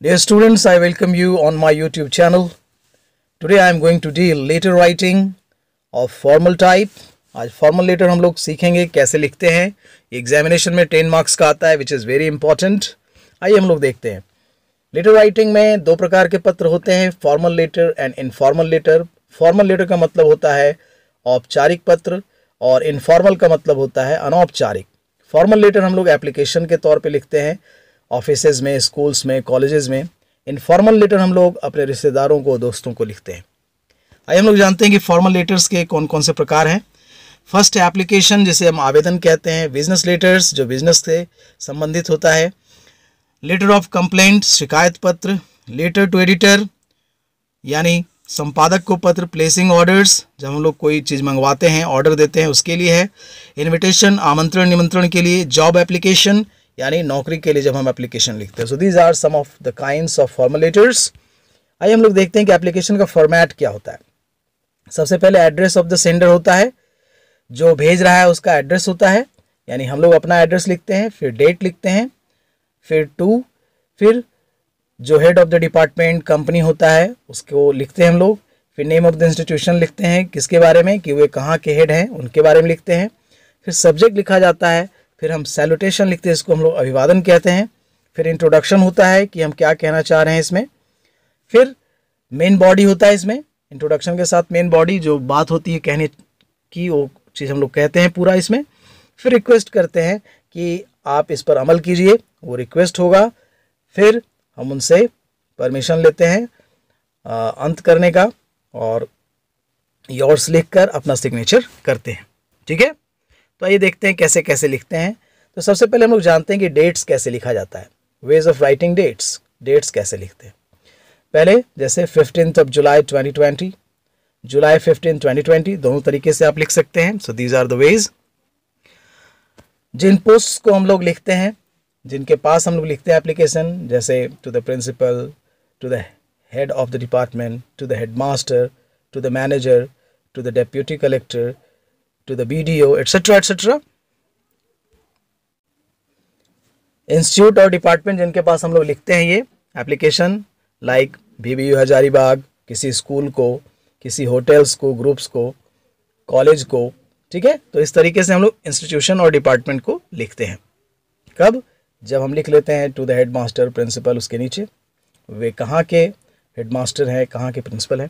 Dear students, I welcome you on my YouTube channel. Today I am going to deal letter writing of formal type. आज formal letter हम लोग सीखेंगे कैसे लिखते हैं. ये एग्जामिनेशन में 10 मार्क्स का आता है विच इज़ वेरी इंपॉर्टेंट. आइए हम लोग देखते हैं. लेटर राइटिंग में दो प्रकार के पत्र होते हैं, formal letter and informal letter. Formal letter का मतलब होता है औपचारिक पत्र और इनफॉर्मल का मतलब होता है अनौपचारिक. फॉर्मल लेटर हम लोग एप्लीकेशन के तौर पे लिखते हैं ऑफिसेज में, स्कूल्स में, कॉलेजेस में. इनफॉर्मल लेटर हम लोग अपने रिश्तेदारों को, दोस्तों को लिखते हैं. आइए हम लोग जानते हैं कि फॉर्मल लेटर्स के कौन कौन से प्रकार हैं. फर्स्ट है एप्लीकेशन, जिसे हम आवेदन कहते हैं. बिजनेस लेटर्स, जो बिजनेस से संबंधित होता है. लेटर ऑफ कंप्लेंट, शिकायत पत्र. लेटर टू एडिटर यानी संपादक को पत्र. प्लेसिंग ऑर्डर्स, जब हम लोग कोई चीज़ मंगवाते हैं, ऑर्डर देते हैं, उसके लिए है. इन्विटेशन, आमंत्रण, निमंत्रण के लिए. जॉब एप्लीकेशन यानी नौकरी के लिए जब हम एप्लीकेशन लिखते हैं. So these are some of the kinds of formal letters. आइए हम लोग देखते हैं कि एप्लीकेशन का फॉर्मेट क्या होता है. सबसे पहले एड्रेस ऑफ द सेंडर होता है, जो भेज रहा है उसका एड्रेस होता है, यानी हम लोग अपना एड्रेस लिखते हैं, फिर डेट लिखते हैं, फिर टू, फिर जो head of the department company होता है उसको लिखते हैं हम लोग. फिर नेम ऑफ द इंस्टीट्यूशन लिखते हैं, किसके बारे में, कि वे कहाँ के हेड हैं उनके बारे में लिखते हैं. फिर सब्जेक्ट लिखा जाता है. फिर हम सैल्यूटेशन लिखते हैं, इसको हम लोग अभिवादन कहते हैं. फिर इंट्रोडक्शन होता है कि हम क्या कहना चाह रहे हैं इसमें. फिर मेन बॉडी होता है इसमें. इंट्रोडक्शन के साथ मेन बॉडी, जो बात होती है कहने की, वो चीज़ हम लोग कहते हैं पूरा इसमें. फिर रिक्वेस्ट करते हैं कि आप इस पर अमल कीजिए, वो रिक्वेस्ट होगा. फिर हम उनसे परमिशन लेते हैं अंत करने का और योर्स लिखकर अपना सिग्नेचर करते हैं. ठीक है, तो आइए देखते हैं कैसे कैसे लिखते हैं. तो सबसे पहले हम लोग जानते हैं कि डेट्स कैसे लिखा जाता है. Ways of writing dates, dates कैसे लिखते हैं. पहले जैसे 15th of July 2020, जुलाई 15 2020, दोनों तरीके से आप लिख सकते हैं. So these are the ways. जिन पोस्ट को हम लोग लिखते हैं, जिनके पास हम लोग लिखते हैं एप्लीकेशन, जैसे to the principal, to the head of the department, to the head master, to the manager, to the deputy collector, to the BDO, etcetera etcetera. Institute और डिपार्टमेंट जिनके पास हम लोग लिखते हैं ये एप्लीकेशन, लाइक BBU हजारीबाग, किसी स्कूल को, किसी होटल्स को, ग्रुप्स को, कॉलेज को. ठीक है, तो इस तरीके से हम लोग इंस्टीट्यूशन और डिपार्टमेंट को लिखते हैं. कब, जब हम लिख लेते हैं to the head master, principal, उसके नीचे वे कहाँ के हेड मास्टर हैं, कहाँ के प्रिंसिपल हैं.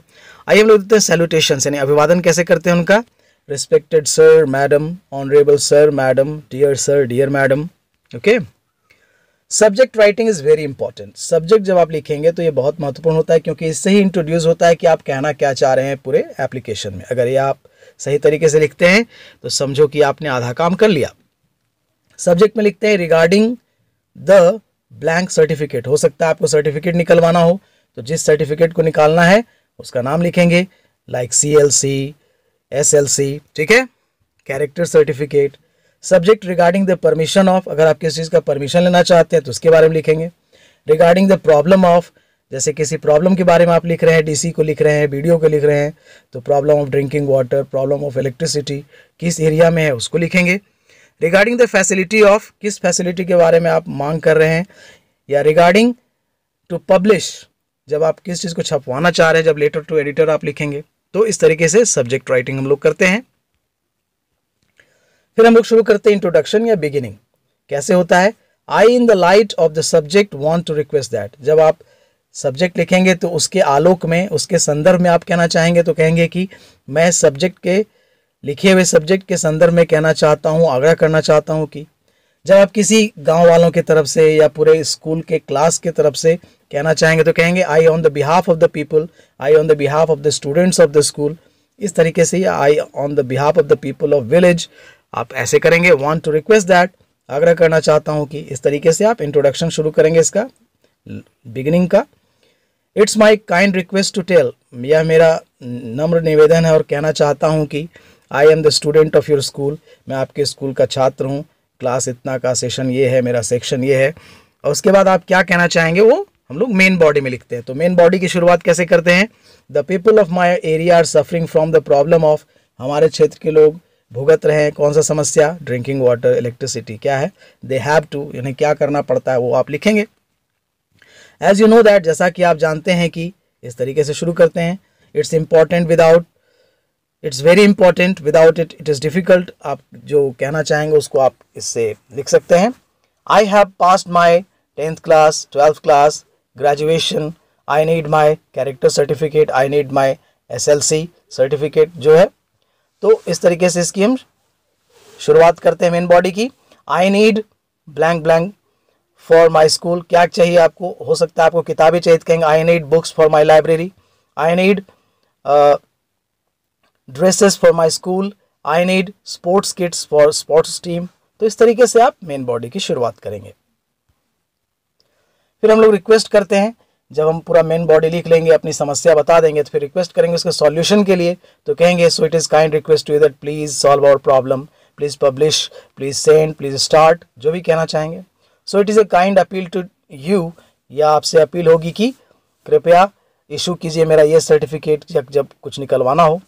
आइए हम लोग देखते हैं सैल्यूटेशन, यानी अभिवादन कैसे करते हैं उनका. Respected sir, madam, honourable sir, madam, dear sir, dear madam. Okay. Subject writing is very important. Subject जब आप लिखेंगे तो ये बहुत महत्वपूर्ण होता है, क्योंकि इससे ही इंट्रोड्यूस होता है कि आप कहना क्या चाह रहे हैं पूरे एप्लीकेशन में. अगर ये आप सही तरीके से लिखते हैं तो समझो कि आपने आधा काम कर लिया. सब्जेक्ट में लिखते हैं रिगार्डिंग द ब्लैंक सर्टिफिकेट. हो सकता है आपको सर्टिफिकेट निकलवाना हो, तो जिस सर्टिफिकेट को निकालना है उसका नाम लिखेंगे, लाइक CLC, SLC. ठीक है, character certificate. Subject regarding the permission of, अगर आप किसी चीज़ का परमिशन लेना चाहते हैं तो उसके बारे में लिखेंगे. रिगार्डिंग द प्रॉब्लम ऑफ, जैसे किसी प्रॉब्लम के बारे में आप लिख रहे हैं, DC को लिख रहे हैं, BDO को लिख रहे हैं, तो problem of drinking water, problem of electricity, किस एरिया में है उसको लिखेंगे. रिगार्डिंग द फैसिलिटी ऑफ, किस फैसिलिटी के बारे में आप मांग कर रहे हैं. या रिगार्डिंग टू पब्लिश, जब आप किस चीज़ को छपवाना चाह रहे हैं, जब लेटर टू एडिटर आप लिखेंगे. तो इस तरीके से सब्जेक्ट राइटिंग हम लोग करते हैं. फिर हम लोग शुरू करते हैं इंट्रोडक्शन या बिगिनिंग. कैसे होता है. I in the light of the subject want to request that. जब आप सब्जेक्ट लिखेंगे तो उसके आलोक में, उसके संदर्भ में आप कहना चाहेंगे, तो कहेंगे कि मैं सब्जेक्ट के, लिखे हुए सब्जेक्ट के संदर्भ में कहना चाहता हूँ, आग्रह करना चाहता हूँ कि. जब आप किसी गांव वालों की तरफ से या पूरे स्कूल के क्लास की तरफ से कहना चाहेंगे तो कहेंगे I on the behalf of the people, I on the behalf of the students of the school. इस तरीके से, या I on the behalf of the people of village, आप ऐसे करेंगे. वांट टू रिक्वेस्ट दैट, आग्रह करना चाहता हूँ कि. इस तरीके से आप इंट्रोडक्शन शुरू करेंगे इसका, बिगिनिंग का. It's my kind request to tell, यह मेरा नम्र निवेदन है और कहना चाहता हूँ कि I am the student of your school, मैं आपके स्कूल का छात्र हूँ, क्लास इतना का, सेशन ये है, मेरा सेक्शन ये है. और उसके बाद आप क्या कहना चाहेंगे वो हम लोग मेन बॉडी में लिखते हैं. तो मेन बॉडी की शुरुआत कैसे करते हैं. The people of my area are suffering from the problem of, हमारे क्षेत्र के लोग भुगत रहे हैं कौन सा समस्या, ड्रिंकिंग वाटर, इलेक्ट्रिसिटी. क्या है, दे हैव टू, यानी क्या करना पड़ता है वो आप लिखेंगे. एज यू नो दैट, जैसा कि आप जानते हैं कि इस तरीके से शुरू करते हैं। It's important without, it's very important without it, it is difficult. आप जो कहना चाहेंगे उसको आप इससे लिख सकते हैं। I have passed my 10th class, 12th class, graduation, I need my character certificate, I need my SLC certificate जो है। तो इस तरीके से इसकी हम शुरुआत करते हैं मेन बॉडी की। I need blank blank for my school, क्या चाहिए आपको, हो सकता है आपको किताबें चाहिए तो कहेंगे I need books for my library, I need dresses for my school, I need sports kits for sports team. तो इस तरीके से आप मेन बॉडी की शुरुआत करेंगे। फिर हम लोग रिक्वेस्ट करते हैं, जब हम पूरा मेन बॉडी लिख लेंगे, अपनी समस्या बता देंगे, तो फिर रिक्वेस्ट करेंगे उसके सॉल्यूशन के लिए। तो कहेंगे so it is kind request to you that please solve our problem, please publish, please send, please start, जो भी कहना चाहेंगे। So it is a kind appeal to you, या आपसे अपील होगी कि कृपया इशू कीजिए मेरा ये सर्टिफिकेट जब कुछ निकलवाना हो।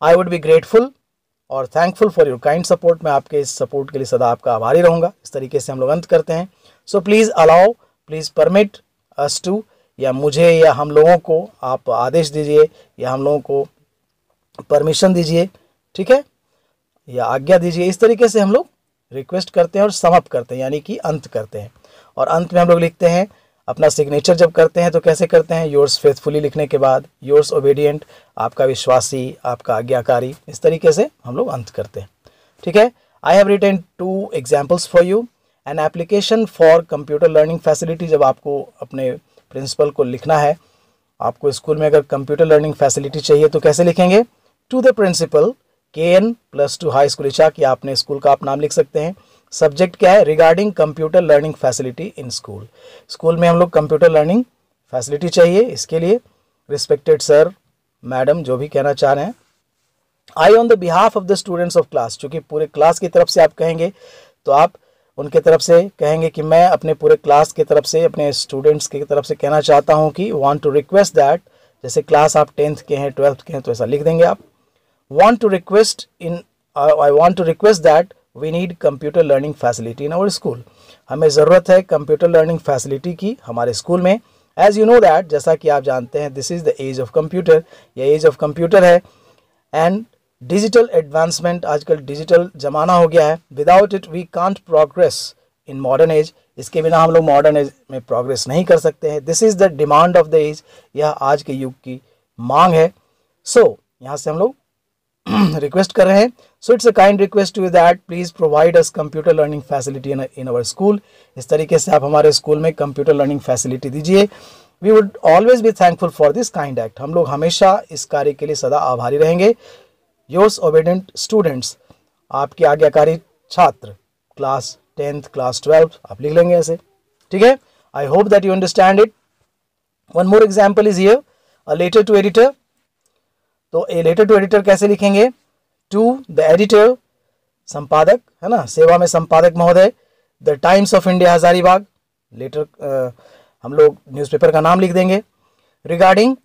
आई वुड बी ग्रेटफुल और thankful for your kind support, मैं आपके इस सपोर्ट के लिए सदा आपका आभारी रहूँगा। इस तरीके से हम लोग अंत करते हैं। So please allow, please permit us to, या मुझे या हम लोगों को आप आदेश दीजिए या हम लोगों को परमिशन दीजिए, ठीक है, या आज्ञा दीजिए। इस तरीके से हम लोग रिक्वेस्ट करते हैं और समाप्त करते हैं, यानी कि अंत करते हैं। और अंत में हम लोग लिखते हैं अपना सिग्नेचर जब करते हैं तो कैसे करते हैं, योर्स फेथफुली लिखने के बाद योर्स ओबीडियंट, आपका विश्वासी, आपका आज्ञाकारी, इस तरीके से हम लोग अंत करते हैं, ठीक है। I have written 2 examples for you. An application for computer learning facility, जब आपको अपने प्रिंसिपल को लिखना है, आपको स्कूल में अगर कंप्यूटर लर्निंग फैसिलिटी चाहिए तो कैसे लिखेंगे, to the principal KN+2 high school इछा, कि आपने स्कूल का आप नाम लिख सकते हैं। सब्जेक्ट क्या है, regarding computer learning facility in school, school में हम लोग कंप्यूटर लर्निंग फैसिलिटी चाहिए, इसके लिए रिस्पेक्टेड सर, मैडम, जो भी कहना चाह रहे हैं। I on the behalf of the students of class, चूँकि पूरे क्लास की तरफ से आप कहेंगे तो आप उनके तरफ से कहेंगे कि मैं अपने पूरे क्लास की तरफ से, अपने स्टूडेंट्स की तरफ से कहना चाहता हूं कि वांट टू रिक्वेस्ट दैट, जैसे क्लास आप 10th के हैं, 12th के हैं, तो ऐसा लिख देंगे आप। Want to request in, I want to request that we need computer learning facility in our school, हमें ज़रूरत है कंप्यूटर लर्निंग फैसिलिटी की हमारे स्कूल में। एज यू नो दैट, जैसा कि आप जानते हैं, this is the age of computer, ये एज ऑफ कंप्यूटर है। एंड डिजिटल एडवांसमेंट, आजकल डिजिटल ज़माना हो गया है। Without it we can't progress in modern age, इसके बिना हम लोग मॉडर्न एज में प्रोग्रेस नहीं कर सकते हैं। This is the demand of the age, यह आज के युग की मांग है। सो यहाँ से हम लोग रिक्वेस्ट कर रहे हैं, so it's a kind request to that please provide us computer learning facility in our school, इस तरीके से आप हमारे स्कूल में कंप्यूटर लर्निंग फैसिलिटी दीजिए। We would always be thankful for this kind act, हम लोग हमेशा इस कार्य के लिए सदा आभारी रहेंगे। योर्स ओबीडिएंट स्टूडेंट्स, आपके आज्ञाकारी छात्र, क्लास 10th, क्लास 12th, आप लिख लेंगे ऐसे, ठीक है। I hope that you understand it. One more example is here, a letter to editor. तो ए लेटर टू एडिटर कैसे लिखेंगे, टू द एडिटर, संपादक है ना, सेवा में संपादक महोदय, the Times of India Hazaribagh, letter हम लोग न्यूज़पेपर का नाम लिख देंगे। Regarding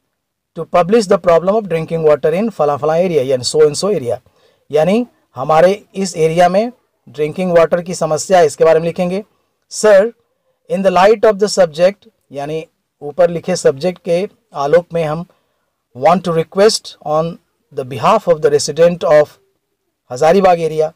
to publish the problem of drinking water in फला फला एरिया, यानी सो एंड सो एरिया, यानी हमारे इस एरिया में ड्रिंकिंग वाटर की समस्या है, इसके बारे में लिखेंगे। Sir, in the light of the subject, यानी ऊपर लिखे सब्जेक्ट के आलोक में हम want to request on the behalf of the resident of Hazaribagh area,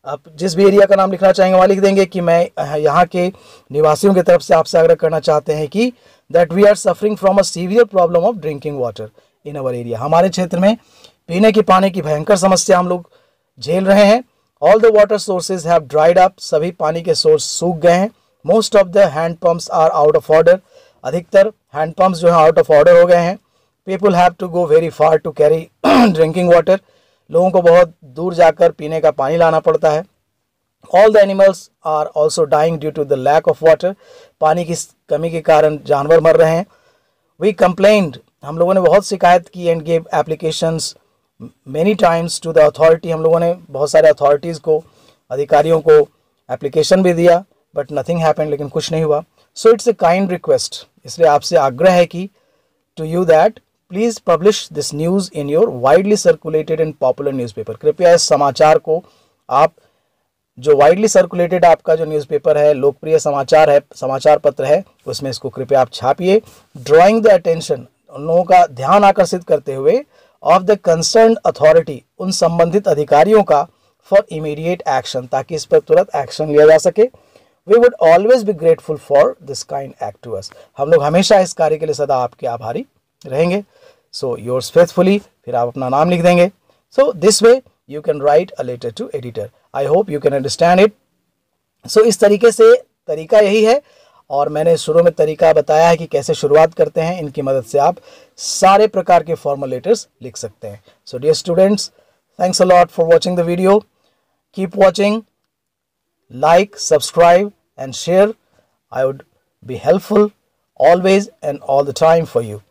आप जिस भी एरिया का नाम लिखना चाहेंगे वहाँ लिख देंगे कि मैं यहाँ के निवासियों की तरफ से आपसे आग्रह करना चाहते हैं कि that we are suffering from a severe problem of drinking water in our area, हमारे क्षेत्र में पीने की पानी की भयंकर समस्या हम लोग झेल रहे हैं। All the water sources have dried up, सभी पानी के सोर्स सूख गए हैं। Most of the hand pumps are out of order, अधिकतर हैंड पम्प्स जो है आउट ऑफ ऑर्डर हो गए हैं। People have to go very far to carry drinking water, लोगों को बहुत दूर जाकर पीने का पानी लाना पड़ता है। All the animals are also dying due to the lack of water, पानी की कमी के कारण जानवर मर रहे हैं। We complained, हम लोगों ने बहुत शिकायत की, and gave applications many times to the authority, हम लोगों ने बहुत सारे अथॉरिटीज़ को, अधिकारियों को एप्लीकेशन भी दिया, बट नथिंग हैपेंड, लेकिन कुछ नहीं हुआ। So it's a kind request, इसलिए आपसे आग्रह है कि to you that please publish this news in your widely circulated and popular newspaper, कृपया इस समाचार को आप जो वाइडली सर्कुलेटेड आपका जो न्यूज़पेपर है, लोकप्रिय समाचार है, समाचार पत्र है, उसमें इसको कृपया आप छापिए। ड्रॉइंग द अटेंशन, उन लोगों का ध्यान आकर्षित करते हुए, ऑफ द कंसर्न्ड अथॉरिटी, उन संबंधित अधिकारियों का, फॉर इमीडिएट एक्शन, ताकि इस पर तुरंत एक्शन लिया जा सके। We would always be grateful for this kind act to us, हम लोग हमेशा इस कार्य के लिए सदा आपके आभारी रहेंगे। सो योर्स फेथफुली, फिर आप अपना नाम लिख देंगे। So this way you can write a letter to editor. I hope you can understand it. So इस तरीके से तरीका यही है, और मैंने शुरू में तरीका बताया है कि कैसे शुरुआत करते हैं। इनकी मदद से आप सारे प्रकार के फॉर्मल लेटर्स लिख सकते हैं। So dear students, thanks a lot for watching the video. Keep watching, like, subscribe and share. I would be helpful always and all the time for you.